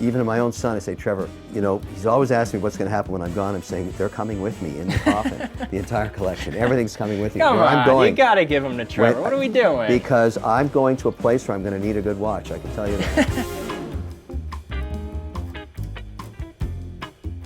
even to my own son, I say, Trevor, you know, he's always asking me what's going to happen when I'm gone. I'm saying, they're coming with me in the coffin, the entire collection. Everything's coming with you. Come where on, I'm going, you got to give them to Trevor. What are we doing? Because I'm going to a place where I'm going to need a good watch, I can tell you that.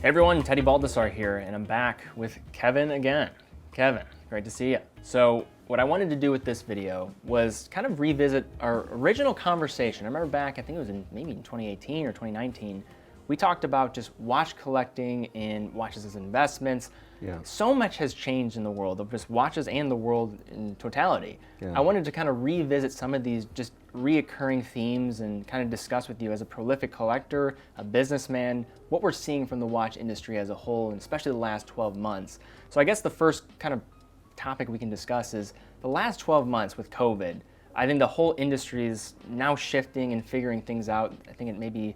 Hey everyone, Teddy Baldassarre here, and I'm back with Kevin again. Kevin, great to see you. So what I wanted to do with this video was kind of revisit our original conversation. I remember back, I think it was maybe in 2018 or 2019, we talked about just watch collecting and watches as investments. Yeah. So much has changed in the world of just watches and the world in totality. Yeah. I wanted to kind of revisit some of these just reoccurring themes and kind of discuss with you as a prolific collector, a businessman, what we're seeing from the watch industry as a whole, and especially the last 12 months. So I guess the first kind of topic we can discuss is the last 12 months with COVID. I think the whole industry is now shifting and figuring things out. I think it maybe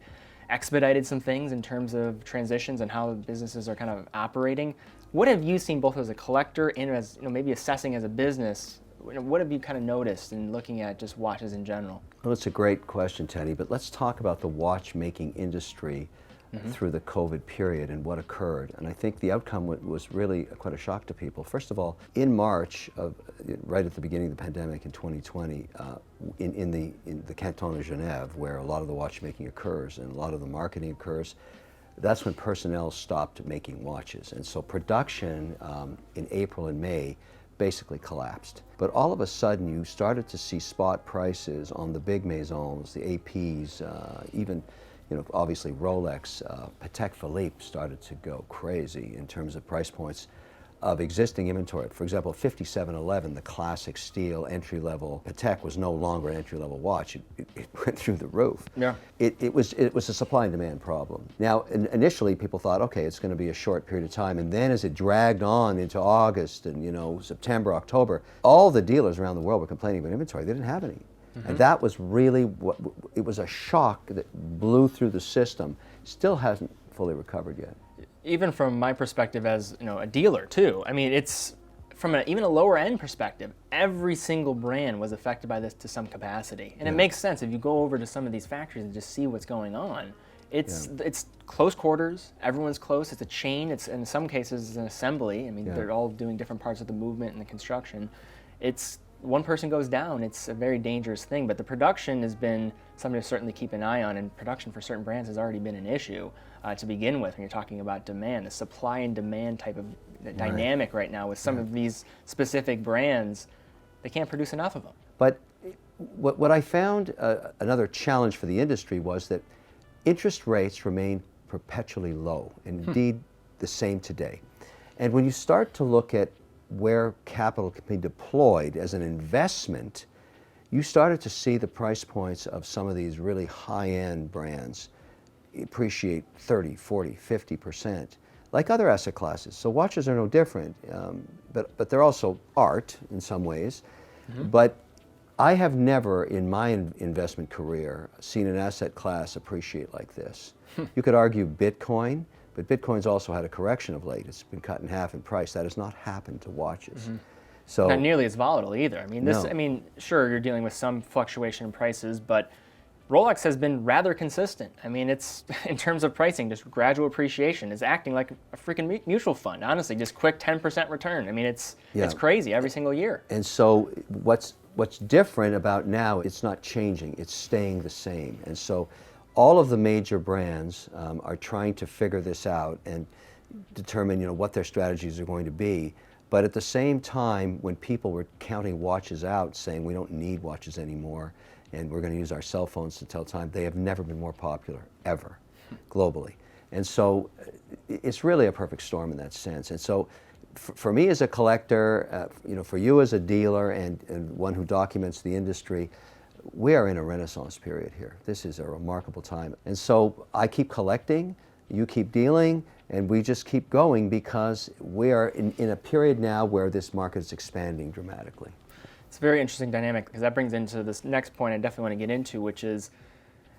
expedited some things in terms of transitions and how businesses are kind of operating. What have you seen both as a collector and as, you know, maybe assessing as a business? What have you kind of noticed in looking at just watches in general? Well, it's a great question, Teddy, but let's talk about the watchmaking industry through the COVID period and what occurred. And I think the outcome was really quite a shock to people. First of all, in March, right at the beginning of the pandemic in 2020, in the Canton of Genève, where a lot of the watchmaking occurs and a lot of the marketing occurs, that's when personnel stopped making watches. And so production in April and May basically collapsed. But all of a sudden you started to see spot prices on the big maisons, the APs, even, you know, obviously Rolex, Patek Philippe started to go crazy in terms of price points of existing inventory. For example, 5711, the classic steel entry-level Patek, was no longer an entry-level watch. It went through the roof. Yeah. It was a supply and demand problem. Now, initially people thought, okay, it's going to be a short period of time, and then as it dragged on into August and, you know, September, October, all the dealers around the world were complaining about inventory. They didn't have any. And that was really it was a shock that blew through the system. Still hasn't fully recovered yet. Even from my perspective as, you know, a dealer too, I mean, it's from even a lower end perspective, every single brand was affected by this to some capacity. And it makes sense if you go over to some of these factories and just see what's going on. It's close quarters, everyone's close, it's a chain, it's in some cases it's an assembly. I mean, they're all doing different parts of the movement and the construction. It's one person goes down, it's a very dangerous thing, but the production has been something to certainly keep an eye on, and production for certain brands has already been an issue to begin with when you're talking about demand. The supply and demand type of dynamic right now with some of these specific brands, they can't produce enough of them. But what I found another challenge for the industry was that interest rates remain perpetually low, and indeed the same today. And when you start to look at where capital can be deployed as an investment, you started to see the price points of some of these really high-end brands appreciate 30, 40, 50%, like other asset classes. So watches are no different, but they're also art in some ways. But I have never in my investment career seen an asset class appreciate like this. You could argue Bitcoin, but Bitcoin's also had a correction of late. It's been cut in half in price. That has not happened to watches. So not nearly as volatile either. I mean, No. I mean, sure, you're dealing with some fluctuation in prices, but Rolex has been rather consistent. I mean, it's, in terms of pricing, just gradual appreciation. It's acting like a freaking mutual fund, honestly, just quick 10% return. I mean, it's crazy every single year. And so what's different about now, it's not changing, it's staying the same. And so all of the major brands are trying to figure this out and determine, you know, what their strategies are going to be. But at the same time, when people were counting watches out, saying we don't need watches anymore, and we're going to use our cell phones to tell time, they have never been more popular, ever, globally. And so it's really a perfect storm in that sense. And so for me as a collector, you know, for you as a dealer and one who documents the industry, we are in a renaissance period here. This is a remarkable time. And so I keep collecting, you keep dealing, and we just keep going because we are in a period now where this market is expanding dramatically. It's a very interesting dynamic because that brings into this next point I definitely want to get into, which is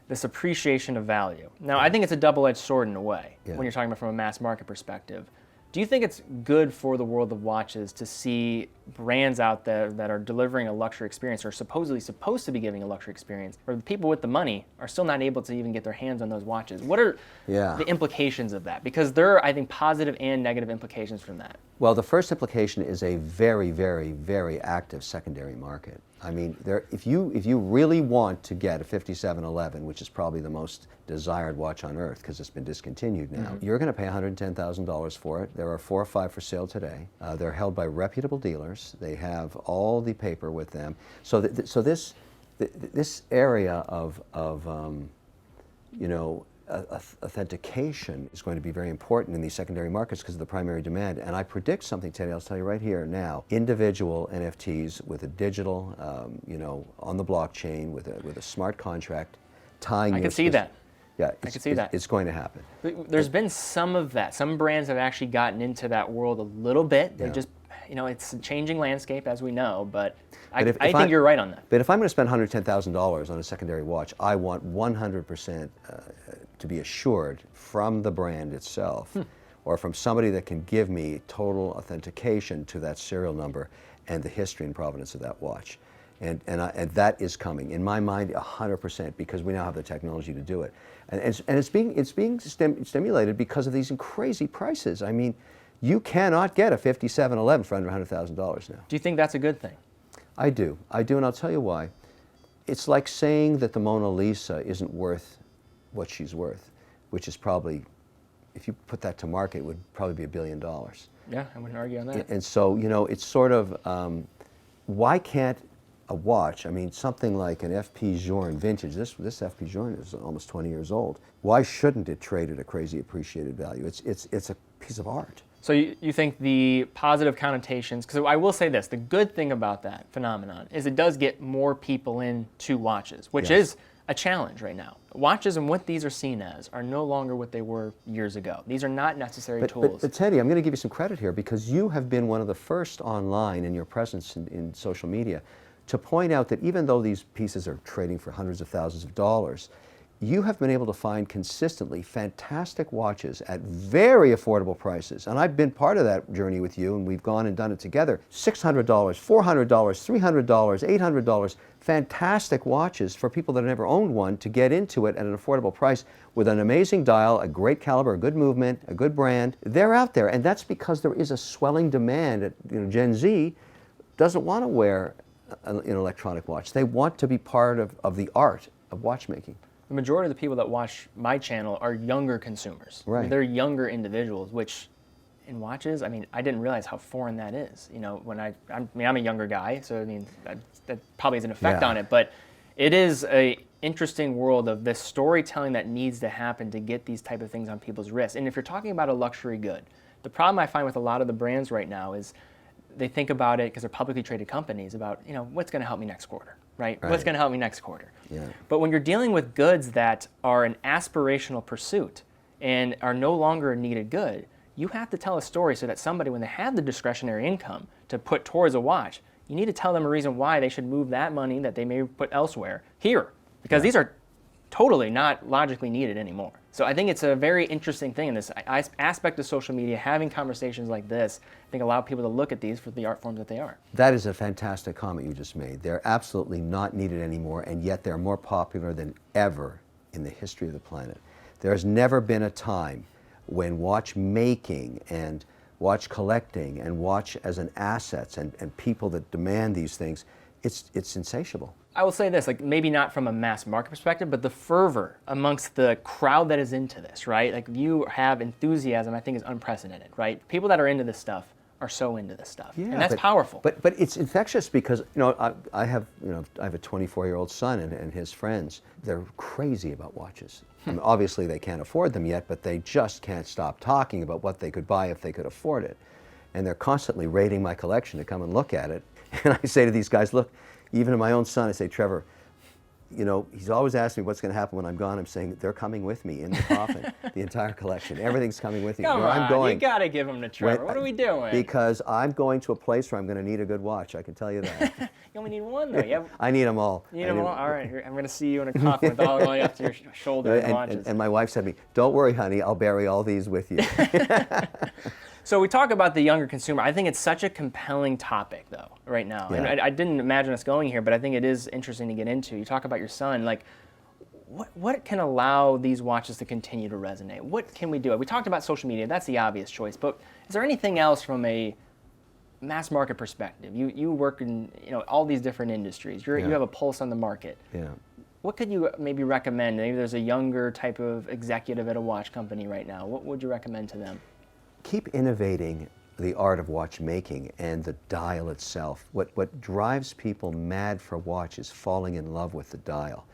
this appreciation of value. Now, I think it's a double-edged sword in a way when you're talking about from a mass market perspective. Do you think it's good for the world of watches to see brands out there that are delivering a luxury experience, or supposedly supposed to be giving a luxury experience, or the people with the money are still not able to even get their hands on those watches? What are the implications of that? Because there are, I think, positive and negative implications from that. Well, the first implication is a very, very, very active secondary market. I mean, if you really want to get a 5711, which is probably the most desired watch on earth because it's been discontinued now, you're going to pay $110,000 for it. There are 4 or 5 for sale today. They're held by reputable dealers. They have all the paper with them. So, this area of you know, authentication is going to be very important in these secondary markets because of the primary demand. And I predict something, Teddy, I'll tell you right here now. Individual NFTs with a digital, you know, on the blockchain with a smart contract tying. I can see that. Yeah, I can see that. It's going to happen. There's been some of that. Some brands have actually gotten into that world a little bit. They just, you know, it's a changing landscape, as we know, but I think you're right on that. But if I'm going to spend $110,000 on a secondary watch, I want 100% to be assured from the brand itself or from somebody that can give me total authentication to that serial number and the history and provenance of that watch. And that is coming, in my mind, 100%, because we now have the technology to do it. And it's being stimulated because of these crazy prices. I mean, you cannot get a 5711 for under $100,000 now. Do you think that's a good thing? I do, and I'll tell you why. It's like saying that the Mona Lisa isn't worth what she's worth, which is probably, if you put that to market, it would probably be $1 billion. Yeah, I wouldn't argue on that. And so, you know, it's sort of, why can't a watch, I mean, something like an FP Journe vintage, this FP Journe is almost 20 years old. Why shouldn't it trade at a crazy appreciated value? It's a piece of art. So you think the positive connotations, because I will say this, the good thing about that phenomenon is it does get more people into watches, which is a challenge right now. Watches and what these are seen as are no longer what they were years ago. These are not necessary tools. But Teddy, I'm going to give you some credit here because you have been one of the first online in your presence in social media to point out that even though these pieces are trading for hundreds of thousands of dollars, you have been able to find consistently fantastic watches at very affordable prices. And I've been part of that journey with you, and we've gone and done it together. $600, $400, $300, $800, fantastic watches for people that have never owned one to get into it at an affordable price with an amazing dial, a great caliber, a good movement, a good brand. They're out there, and that's because there is a swelling demand. You know, Gen Z doesn't want to wear an electronic watch. They want to be part of the art of watchmaking. The majority of the people that watch my channel are younger consumers. Right. I mean, they're younger individuals, which in watches, I mean, I didn't realize how foreign that is. You know, when I'm a younger guy, so I mean, that probably has an effect on it, but it is a interesting world of this storytelling that needs to happen to get these type of things on people's wrists. And if you're talking about a luxury good, the problem I find with a lot of the brands right now is they think about it, because they're publicly traded companies, about, you know, what's going to help me next quarter, right? What's going to help me next quarter? Yeah. But when you're dealing with goods that are an aspirational pursuit and are no longer a needed good, you have to tell a story so that somebody, when they have the discretionary income to put towards a watch, you need to tell them a reason why they should move that money that they may put elsewhere here, because these are totally not logically needed anymore. So I think it's a very interesting thing in this aspect of social media, having conversations like this, I think allow people to look at these for the art forms that they are. That is a fantastic comment you just made. They're absolutely not needed anymore, and yet they're more popular than ever in the history of the planet. There's never been a time when watchmaking and watch collecting and watch as an assets and people that demand these things, it's insatiable. I will say this, like maybe not from a mass market perspective, but the fervor amongst the crowd that is into this, right? Like you have enthusiasm, I think is unprecedented, right? People that are into this stuff are so into this stuff, and that's powerful. But it's infectious because, you know, I have a 24-year-old son and his friends. They're crazy about watches. I mean, obviously they can't afford them yet, but they just can't stop talking about what they could buy if they could afford it. And they're constantly raiding my collection to come and look at it. And I say to these guys, look, even to my own son, I say, Trevor, you know, he's always asking me what's going to happen when I'm gone. I'm saying they're coming with me in the coffin, the entire collection. Everything's coming with me. Come where on, I'm going, you got to give them to Trevor. What are we doing? Because I'm going to a place where I'm going to need a good watch. I can tell you that. You only need one, though. I need them all. You need them all? All right, I'm going to see you in a coffin with all the way up to your shoulder and watches. And my wife said to me, don't worry, honey, I'll bury all these with you. So we talk about the younger consumer. I think it's such a compelling topic, though, right now. Yeah. And I didn't imagine us going here, but I think it is interesting to get into. You talk about your son, like, what can allow these watches to continue to resonate? What can we do? We talked about social media. That's the obvious choice. But is there anything else from a mass market perspective? You work in all these different industries. You have a pulse on the market. Yeah. What could you maybe recommend? Maybe there's a younger type of executive at a watch company right now. What would you recommend to them? Keep innovating the art of watchmaking and the dial itself. What drives people mad for watch is falling in love with the dial.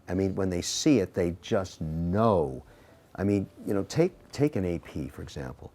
I mean, when they see it, they just know. I mean, take an AP, for example,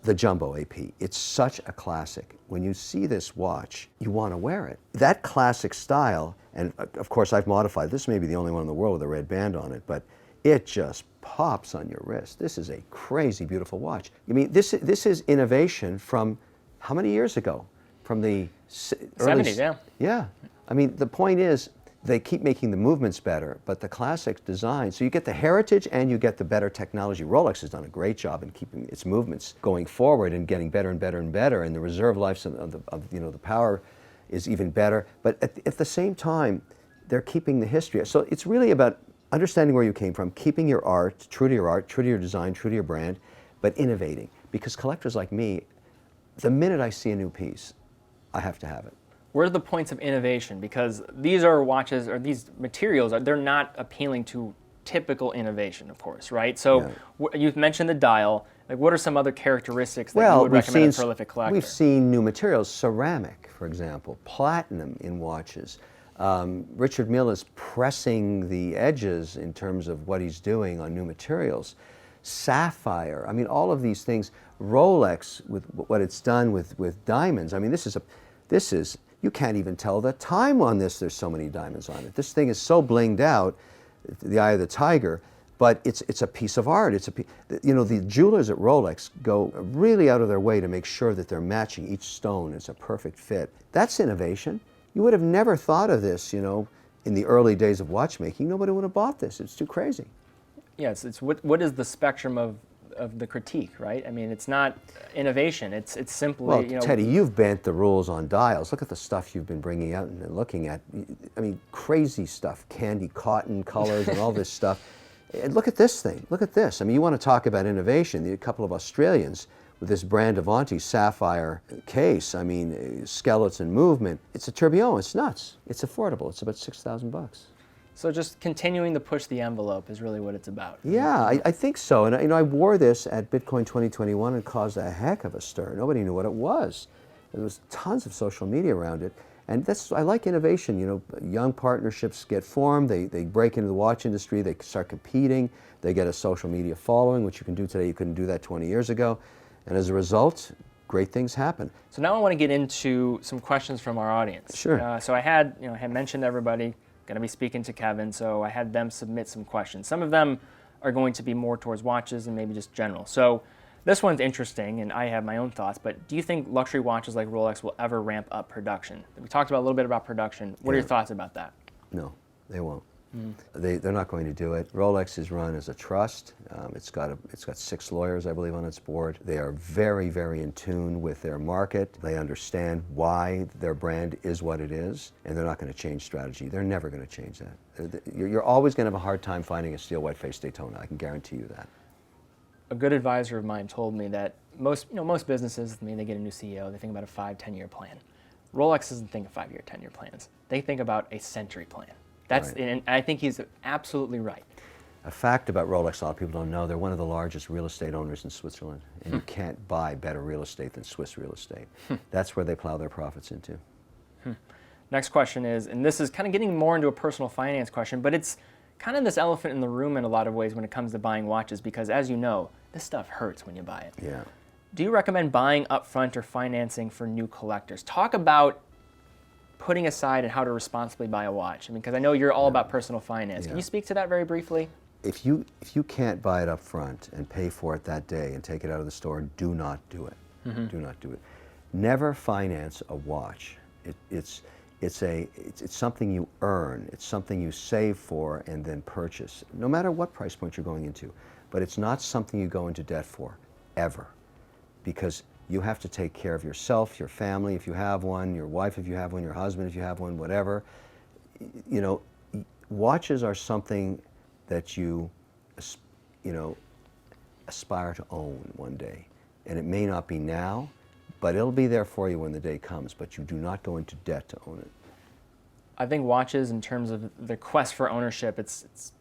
the Jumbo AP. It's such a classic. When you see this watch, you want to wear it. That classic style, and of course I've modified, this may be the only one in the world with a red band on it, but it just pops on your wrist. This is a crazy beautiful watch. I mean, this is innovation from how many years ago? From the 70s, yeah. Yeah. I mean, the point is, they keep making the movements better, but the classic design, so you get the heritage and you get the better technology. Rolex has done a great job in keeping its movements going forward and getting better and better and better, and the reserve lives of the power is even better. But at the same time, they're keeping the history. So it's really about understanding where you came from, keeping your art, true to your design, true to your brand, but innovating. Because collectors like me, the minute I see a new piece, I have to have it. Where are the points of innovation? Because these are watches, or these materials, they're not appealing to typical innovation, of course, right? So you've mentioned the dial. Like, what are some other characteristics that you would recommend a prolific collector? We've seen new materials, ceramic, for example, platinum in watches. Richard Mille is pressing the edges in terms of what he's doing on new materials. Sapphire, I mean, all of these things. Rolex, with what it's done with diamonds. I mean, this is, you can't even tell the time on this. There's so many diamonds on it. This thing is so blinged out, the eye of the tiger, but it's a piece of art. The jewelers at Rolex go really out of their way to make sure that they're matching each stone. It's a perfect fit. That's innovation. You would have never thought of this, in the early days of watchmaking. Nobody would have bought this. It's too crazy. Yeah, it's what is the spectrum of the critique, right? I mean, it's not innovation. It's simply, Well, Teddy, you've bent the rules on dials. Look at the stuff you've been bringing out and looking at. I mean, crazy stuff, candy cotton colors and all this stuff. And look at this thing. Look at this. I mean, you want to talk about innovation. A couple of Australians with this Brand Avanti sapphire case. I mean, skeleton movement. It's a tourbillon. It's nuts. It's affordable. It's about $6,000. So just continuing to push the envelope is really what it's about. Yeah, I think so. And I wore this at Bitcoin 2021 and caused a heck of a stir. Nobody knew what it was. There was tons of social media around it. And I like innovation. Young partnerships get formed. They break into the watch industry. They start competing. They get a social media following, which you can do today. You couldn't do that 20 years ago. And as a result, great things happen. So now I want to get into some questions from our audience. Sure. So I had mentioned everybody. Going to be speaking to Kevin, so I had them submit some questions. Some of them are going to be more towards watches and maybe just general. So this one's interesting, and I have my own thoughts, but do you think luxury watches like Rolex will ever ramp up production? We talked about a little bit about production. What are your thoughts about that? No, they won't. They're not going to do it. Rolex is run as a trust. It's got 6 lawyers, I believe, on its board. They are very, very in tune with their market. They understand why their brand is what it is, and they're not going to change strategy. They're never going to change that. You're always going to have a hard time finding a steel white-faced Daytona. I can guarantee you that. A good advisor of mine told me that most businesses, they get a new CEO, they think about a 5-10-year plan. Rolex doesn't think of 5-year, 10-year plans. They think about a century plan. Right. And I think he's absolutely right. A fact about Rolex, a lot of people don't know, they're one of the largest real estate owners in Switzerland, and you can't buy better real estate than Swiss real estate. That's where they plow their profits into. Next question is, and this is kind of getting more into a personal finance question, but it's kind of this elephant in the room in a lot of ways when it comes to buying watches, because as you know, this stuff hurts when you buy it. Yeah. Do you recommend buying upfront or financing for new collectors? Talk about putting aside and how to responsibly buy a watch. Because I know you're all about personal finance. Yeah. Can you speak to that very briefly? If you can't buy it up front and pay for it that day and take it out of the store, do not do it. Do not do it. Never finance a watch. It's something you earn. It's something you save for and then purchase, no matter what price point you're going into. But it's not something you go into debt for, ever. because you have to take care of yourself, your family if you have one, your wife if you have one, your husband if you have one, whatever. You know, watches are something that you know, aspire to own one day. And it may not be now, but it'll be there for you when the day comes, but you do not go into debt to own it. I think watches, in terms of the quest for ownership, it's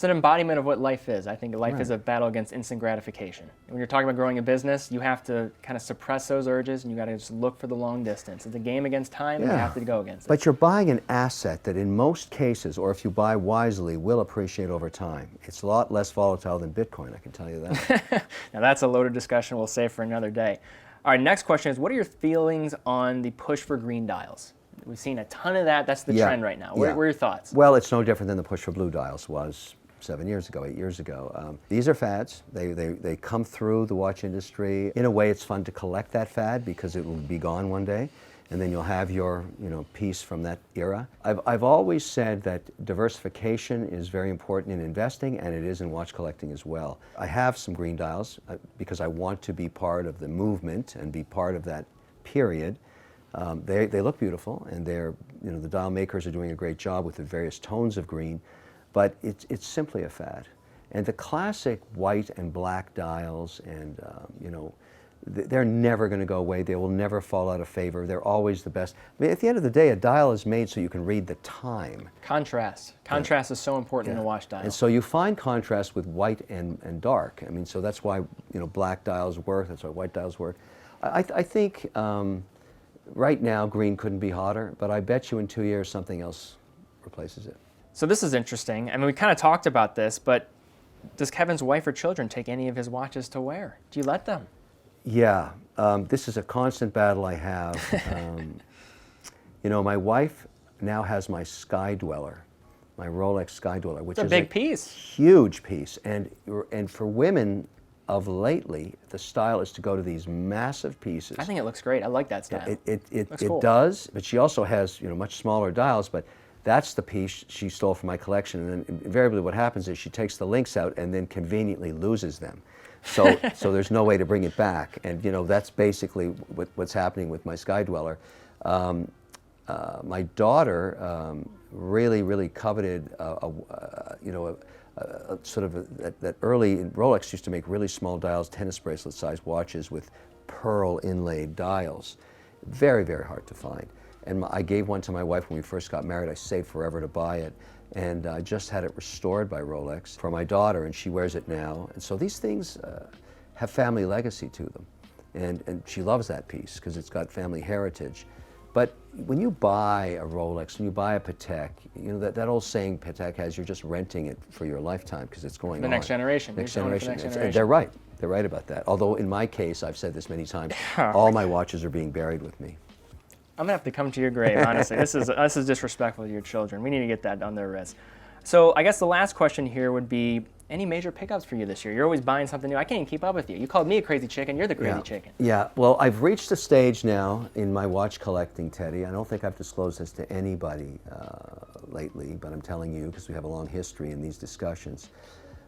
an embodiment of what life is. I think life is a battle against instant gratification. When you're talking about growing a business, you have to kind of suppress those urges, and you got to just look for the long distance. It's a game against time, and you have to go against it. But you're buying an asset that in most cases, or if you buy wisely, will appreciate over time. It's a lot less volatile than Bitcoin, I can tell you that. Now that's a loaded discussion we'll save for another day. All right, next question is, what are your feelings on the push for green dials? We've seen a ton of that. That's the trend right now. What are your thoughts? Well, it's no different than the push for blue dials was 7 years ago, 8 years ago. These are fads. They come through the watch industry. In a way, it's fun to collect that fad because it will be gone one day, and then you'll have your piece from that era. I've always said that diversification is very important in investing, and it is in watch collecting as well. I have some green dials because I want to be part of the movement and be part of that period. They look beautiful, and the dial makers are doing a great job with the various tones of green, but it's simply a fad. And the classic white and black dials, and they're never going to go away. They will never fall out of favor. They're always the best. I mean, at the end of the day, a dial is made so you can read the time. Contrast. Contrast is so important in a watch dial. And so you find contrast with white and dark. I mean, so that's why black dials work. That's why white dials work. I think right now green couldn't be hotter, but I bet you in 2 years something else replaces it. So this is interesting. I mean, we kind of talked about this, but does Kevin's wife or children take any of his watches to wear? Do you let them? Yeah, this is a constant battle I have. My wife now has my Sky Dweller, my Rolex Sky Dweller, which is a big piece, huge piece. And for women of lately, the style is to go to these massive pieces. I think it looks great. I like that style. It does, but she also has much smaller dials. But that's the piece she stole from my collection. And then invariably, what happens is she takes the links out and then conveniently loses them. So there's no way to bring it back. And that's basically what's happening with my Sky Dweller. My daughter really coveted that early. Rolex used to make really small dials, tennis bracelet sized watches with pearl inlaid dials. Very, very hard to find. And I gave one to my wife when we first got married. I saved forever to buy it. And I just had it restored by Rolex for my daughter, and she wears it now. And so these things have family legacy to them. And she loves that piece because it's got family heritage. But when you buy a Rolex, when you buy a Patek, that old saying Patek has, you're just renting it for your lifetime because it's going on. The next generation. Next generation. They're right. They're right about that. Although in my case, I've said this many times, all my watches are being buried with me. I'm gonna have to come to your grave, honestly. This is disrespectful to your children. We need to get that on their wrists. So I guess the last question here would be, any major pickups for you this year? You're always buying something new. I can't even keep up with you. You called me a crazy chicken. You're the crazy chicken. Yeah, well, I've reached a stage now in my watch collecting, Teddy. I don't think I've disclosed this to anybody lately, but I'm telling you because we have a long history in these discussions,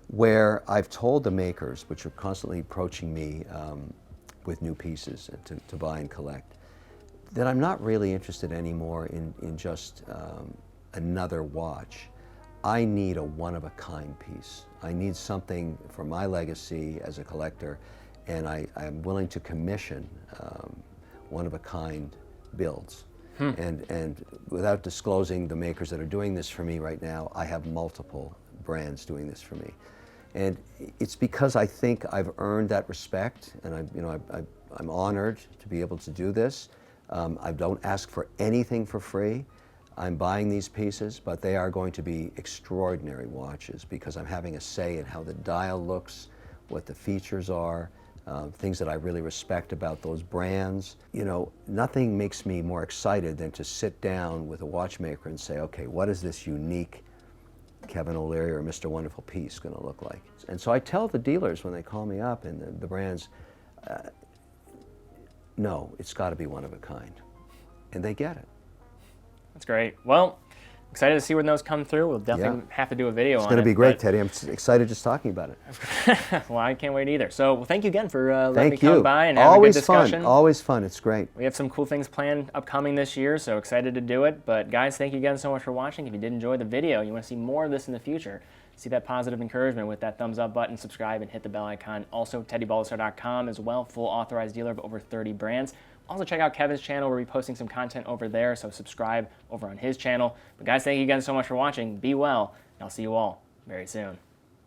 where I've told the makers, which are constantly approaching me with new pieces to buy and collect, that I'm not really interested anymore in just another watch. I need a one-of-a-kind piece. I need something for my legacy as a collector, and I'm willing to commission one-of-a-kind builds. And without disclosing the makers that are doing this for me right now, I have multiple brands doing this for me. And it's because I think I've earned that respect, and I'm honored to be able to do this. I don't ask for anything for free. I'm buying these pieces, but they are going to be extraordinary watches because I'm having a say in how the dial looks, what the features are, things that I really respect about those brands. Nothing makes me more excited than to sit down with a watchmaker and say, okay, what is this unique Kevin O'Leary or Mr. Wonderful piece going to look like? And so I tell the dealers when they call me up and the brands, no, it's got to be one of a kind. And they get it. That's great. Well, excited to see when those come through. We'll definitely have to do a video on it. It's going to be great, Teddy. I'm excited just talking about it. Well, I can't wait either. So, well, thank you again for letting me come by and have Always a good discussion. Fun. Always fun. It's great. We have some cool things planned upcoming this year, so excited to do it. But guys, thank you again so much for watching. If you did enjoy the video, you want to see more of this in the future, see that positive encouragement with that thumbs up button, subscribe, and hit the bell icon. Also, TeddyBaldassarre.com as well, full authorized dealer of over 30 brands. Also, check out Kevin's channel. We're reposting some content over there, so subscribe over on his channel. But guys, thank you again so much for watching. Be well, and I'll see you all very soon.